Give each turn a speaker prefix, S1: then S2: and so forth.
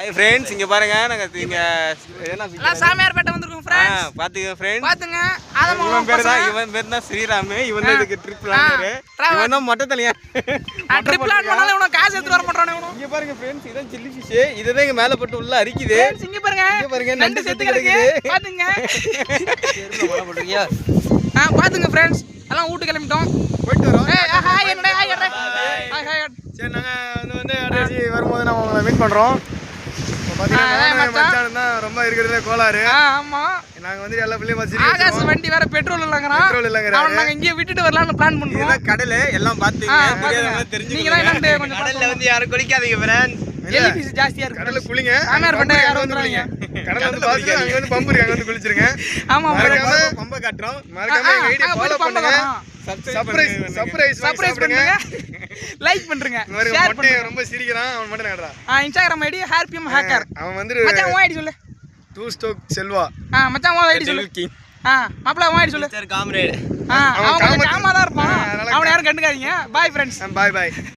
S1: Hi friends, இங்க பாருங்க நாங்க இங்க
S2: எல்லாம் சாமியார்பேட்டை வந்திருக்கோம் ஃப்ரெண்ட்ஸ்.
S1: பாத்துங்க ஃப்ரெண்ட்ஸ்,
S2: பாத்துங்க.
S1: இவன் பேர் தான் ஸ்ரீராம். இவன் தான் இதுக்கு ட்ரிப் பிளானர். இவன் தான் மொட்டை தலையா.
S2: ட்ரிப் பிளான் பண்ணால இவன காசு எடுத்து வர மாட்டானே இவன.
S1: இங்க பாருங்க ஃப்ரெண்ட்ஸ், இதான் சில்லி ஃபிஷ். இதுதான் இங்க மேல போட்டு உள்ள அரிக்குது.
S2: ஃப்ரெண்ட்ஸ் இங்க பாருங்க
S1: நண்டு செத்து கிடக்குது.
S2: பாத்துங்க. பாத்துங்க ஃப்ரெண்ட்ஸ், எல்லாம் வீட்டுக்கு கிளம்பிட்டோம்.
S1: போயிட்டு வரோம்.
S2: ஹாய் என்னடா ஹாய் என்னடா ஹாய்.
S1: சரி, நாங்க வந்து அடிச்சி வரும்போது நம்ம உங்களை மீட் பண்றோம். ரொம்ப இருக்கிறதுல கோளாறு.
S2: ஆமா,
S1: நாங்க வந்து எல்லா பிள்ளையும்
S2: ஆகாஷ் வண்டி வேற பெட்ரோல் இல்லங்கறான். அவன் நாங்க இங்கே விட்டுட்டு வரலாம்னு பிளான் பண்றோம்.
S1: இதுதான் கடல், எல்லாம் பாத்தீங்க. தெரிஞ்சுங்க.
S2: நீங்க தான் என்னன்னு கொஞ்சம்
S1: கடல்ல வந்து யாரும் குளிக்காதீங்க ஃப்ரெண்ட்ஸ்.
S2: எலிபிஸ் ஜாஸ்தியா இருக்கு.
S1: கடல்ல குளிங்க.
S2: சாமியார்பேட்டை யாரும் வந்து குளிங்க.
S1: கடல்ல வந்து பாத்து அங்க வந்து பம்பு இருக்கு, அங்க வந்து குளிச்சிருங்க.
S2: ஆமா,
S1: மறக்காம பம்ப காட்றோம். மறக்காம எங்க ஐடியா ஃபாலோ பண்ணுங்க. சர்ப்ரைஸ் பண்ணுங்க.
S2: லைக் பண்றீங்க, ஷேர் பண்ணுங்க.
S1: ரொம்ப சிரிக்கிறான் அவன் மட்டும் நடுறா.
S2: இன்ஸ்டாகிராம் ஐடி ஹார்பிஎம் ஹேக்கர்.
S1: அவன் வந்து
S2: மச்சான் உன் ஐடி சொல்லு.
S1: டூ ஸ்டோக் செல்வா.
S2: மச்சான் உன் ஐடி சொல்லு. மாப்ள உன் ஐடி சொல்லு.
S1: Mister comrade.
S2: அவன் காமா தான் இருப்பான். அவனை யாரும் கண்டுக்காதீங்க. Bye friends.
S1: பை.